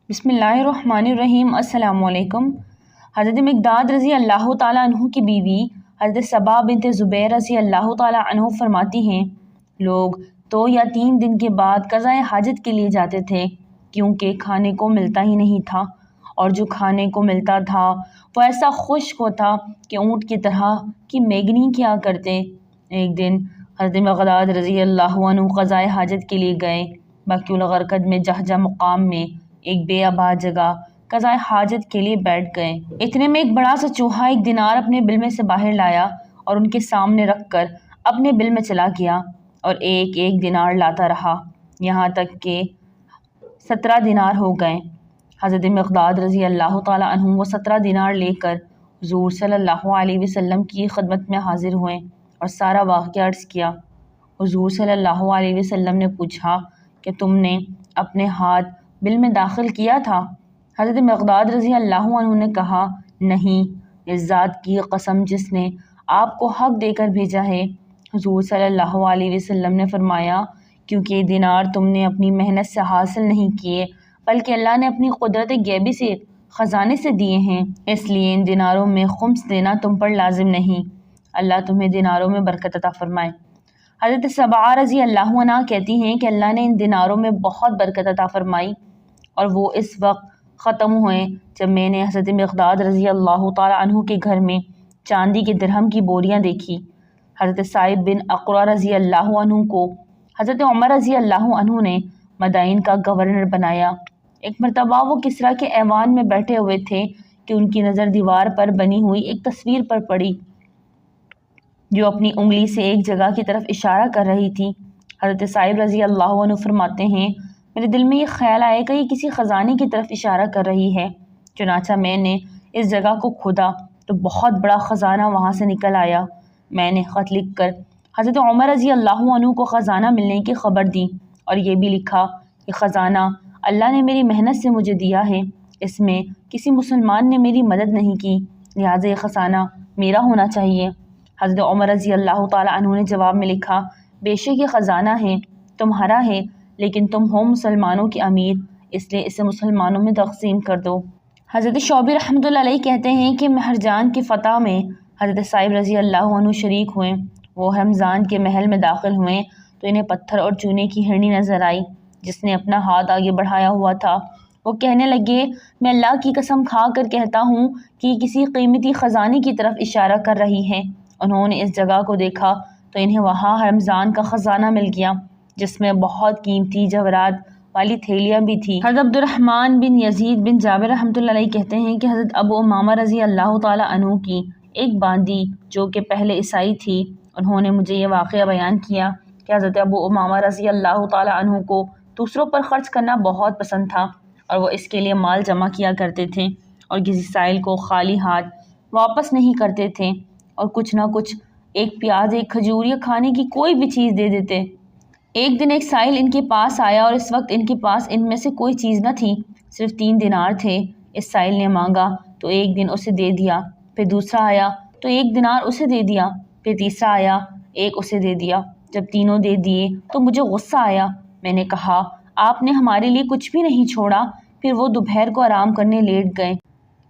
بسم اللہ الرحمن الرحیم۔ السلام علیکم۔ حضرت مقداد رضی اللہ تعالیٰ عنہ کی بیوی حضرت صبا بنت زبیر رضی اللہ تعالیٰ عنہ فرماتی ہیں، لوگ 2 یا 3 دن کے بعد قضائے حاجت کے لیے جاتے تھے کیونکہ کھانے کو ملتا ہی نہیں تھا، اور جو کھانے کو ملتا تھا وہ ایسا خشک ہوتا کہ اونٹ کی طرح کی میگنی کیا کرتے۔ ایک دن حضرت مقداد رضی اللہ عنہ قضائے حاجت کے لیے گئے۔ بقیع الغرقد میں جہجہ مقام میں ایک بے آباد جگہ قضائے حاجت کے لیے بیٹھ گئے۔ اتنے میں ایک بڑا سا چوہا 1 دینار اپنے بل میں سے باہر لایا اور ان کے سامنے رکھ کر اپنے بل میں چلا گیا اور 1 دینار لاتا رہا، یہاں تک کہ 17 دینار ہو گئے۔ حضرت مقداد رضی اللہ تعالیٰ عنہ وہ 17 دینار لے کر حضور صلی اللہ علیہ وسلم کی خدمت میں حاضر ہوئے اور سارا واقعہ عرض کیا۔ حضور صلی اللہ علیہ وسلم نے پوچھا کہ تم نے اپنے ہاتھ بل میں داخل کیا تھا؟ حضرت مقداد رضی اللہ عنہ نے کہا، نہیں، اس ذات کی قسم جس نے آپ کو حق دے کر بھیجا ہے۔ حضور صلی اللہ علیہ وسلم نے فرمایا، کیونکہ یہ دینار تم نے اپنی محنت سے حاصل نہیں کیے بلکہ اللہ نے اپنی قدرت غیبی سے خزانے سے دیے ہیں، اس لیے ان دیناروں میں خمس دینا تم پر لازم نہیں۔ اللہ تمہیں دیناروں میں برکت عطا فرمائے۔ حضرت صبا رضی اللہ عنہ کہتی ہیں کہ اللہ نے ان دیناروں میں بہت برکت عطا فرمائی اور وہ اس وقت ختم ہوئے جب میں نے حضرت مقداد رضی اللہ تعالیٰ عنہ کے گھر میں چاندی کے درہم کی بوریاں دیکھی۔ حضرت صائب بن اقرع رضی اللہ عنہ کو حضرت عمر رضی اللہ عنہ نے مدائن کا گورنر بنایا۔ ایک مرتبہ وہ کسریٰ کے ایوان میں بیٹھے ہوئے تھے کہ ان کی نظر دیوار پر بنی ہوئی ایک تصویر پر پڑی جو اپنی انگلی سے ایک جگہ کی طرف اشارہ کر رہی تھی۔ حضرت صائب رضی اللہ عنہ فرماتے ہیں، میرے دل میں یہ خیال آیا کہ یہ کسی خزانے کی طرف اشارہ کر رہی ہے، چنانچہ میں نے اس جگہ کو کھودا تو بہت بڑا خزانہ وہاں سے نکل آیا۔ میں نے خط لکھ کر حضرت عمر رضی اللہ عنہ کو خزانہ ملنے کی خبر دی اور یہ بھی لکھا کہ خزانہ اللہ نے میری محنت سے مجھے دیا ہے، اس میں کسی مسلمان نے میری مدد نہیں کی، لہٰذا یہ خزانہ میرا ہونا چاہیے۔ حضرت عمر رضی اللہ تعالیٰ عنہ نے جواب میں لکھا، بے شک یہ خزانہ ہے، تمہارا ہے، لیکن تم ہو مسلمانوں کے امیر، اس لیے اسے مسلمانوں میں تقسیم کر دو۔ حضرت شعبی رحمۃ اللہ علیہ کہتے ہیں کہ مہرجان کی فتح میں حضرت صائب رضی اللہ عنہ شریک ہوئے۔ وہ رمضان کے محل میں داخل ہوئے تو انہیں پتھر اور چونے کی ہرنی نظر آئی جس نے اپنا ہاتھ آگے بڑھایا ہوا تھا۔ وہ کہنے لگے، میں اللہ کی قسم کھا کر کہتا ہوں کہ یہ کسی قیمتی خزانے کی طرف اشارہ کر رہی ہے۔ انہوں نے اس جگہ کو دیکھا تو انہیں وہاں رمضان کا خزانہ مل گیا جس میں بہت قیمتی جواہرات والی تھیلیاں بھی تھیں۔ حضرت عبد الرحمن بن یزید بن جابر رحمۃ اللہ علیہ کہتے ہیں کہ حضرت ابو امامہ رضی اللہ تعالیٰ عنہ کی ایک باندی جو کہ پہلے عیسائی تھی، انہوں نے مجھے یہ واقعہ بیان کیا کہ حضرت ابو امامہ رضی اللہ تعالیٰ عنہ کو دوسروں پر خرچ کرنا بہت پسند تھا اور وہ اس کے لیے مال جمع کیا کرتے تھے اور کسی سائل کو خالی ہاتھ واپس نہیں کرتے تھے اور کچھ نہ کچھ، ایک پیاز، ایک کھجور یا کھانے کی کوئی بھی چیز دے دیتے۔ ایک دن ایک سائل ان کے پاس آیا اور اس وقت ان کے پاس ان میں سے کوئی چیز نہ تھی، صرف 3 دینار تھے۔ اس سائل نے مانگا تو ایک دن اسے دے دیا، پھر دوسرا آیا تو 1 دینار اسے دے دیا، پھر تیسرا آیا، 1 اسے دے دیا۔ جب تینوں دے دیے تو مجھے غصہ آیا، میں نے کہا، آپ نے ہمارے لیے کچھ بھی نہیں چھوڑا۔ پھر وہ دوپہر کو آرام کرنے لیٹ گئے۔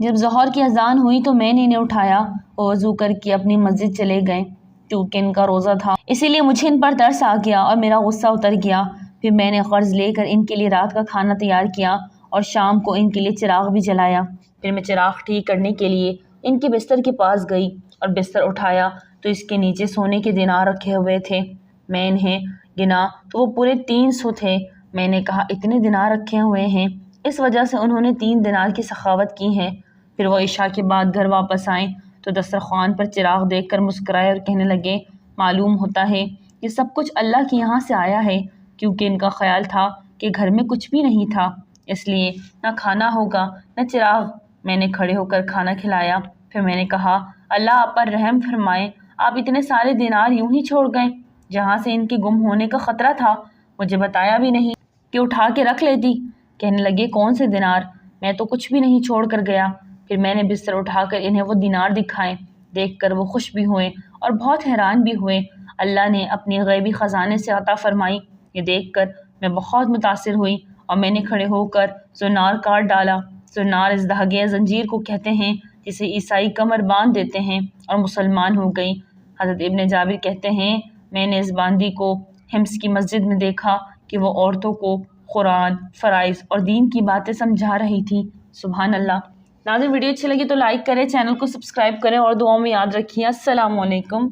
جب ظہر کی اذان ہوئی تو میں نے انہیں اٹھایا، وہ وضو کر کے اپنی مسجد چلے گئے۔ چونکہ ان کا روزہ تھا اسی لیے مجھے ان پر ترس آ گیا اور میرا غصہ اتر گیا۔ پھر میں نے قرض لے کر ان کے لیے رات کا کھانا تیار کیا اور شام کو ان کے لیے چراغ بھی جلایا۔ پھر میں چراغ ٹھیک کرنے کے لیے ان کے بستر کے پاس گئی اور بستر اٹھایا تو اس کے نیچے سونے کے دینار رکھے ہوئے تھے۔ میں انہیں گنا تو وہ پورے 300 تھے۔ میں نے کہا، اتنے دینار رکھے ہوئے ہیں؟ اس وجہ سے انہوں نے 3 دینار کی سخاوت کی ہے۔ پھر وہ عشاء کے بعد گھر واپس آئیں تو دسترخوان پر چراغ دیکھ کر مسکرائے اور کہنے لگے، معلوم ہوتا ہے یہ سب کچھ اللہ کے یہاں سے آیا ہے، کیونکہ ان کا خیال تھا کہ گھر میں کچھ بھی نہیں تھا، اس لیے نہ کھانا ہوگا نہ چراغ۔ میں نے کھڑے ہو کر کھانا کھلایا۔ پھر میں نے کہا، اللہ آپ پر رحم فرمائے، آپ اتنے سارے دینار یوں ہی چھوڑ گئے؟ جہاں سے ان کے گم ہونے کا خطرہ تھا مجھے بتایا بھی نہیں کہ اٹھا کے رکھ لیتی۔ کہنے لگے، کون سے دینار؟ میں تو کچھ بھی نہیں چھوڑ کر گیا۔ پھر میں نے بستر اٹھا کر انہیں وہ دینار دکھائے، دیکھ کر وہ خوش بھی ہوئے اور بہت حیران بھی ہوئے۔ اللہ نے اپنی غیبی خزانے سے عطا فرمائی، یہ دیکھ کر میں بہت متاثر ہوئی اور میں نے کھڑے ہو کر زنار کاٹ ڈالا۔ زنار اس دھاگے زنجیر کو کہتے ہیں جسے عیسائی کمر باندھ دیتے ہیں، اور مسلمان ہو گئی۔ حضرت ابن جابر کہتے ہیں میں نے اس باندی کو حمص کی مسجد میں دیکھا کہ وہ عورتوں کو قرآن، فرائض اور دین کی باتیں سمجھا رہی تھی۔ سبحان اللہ۔ ناظرین، ویڈیو اچھی لگی تو لائک کریں، چینل کو سبسکرائب کریں اور دعاؤں میں یاد رکھیے۔ السلام علیکم۔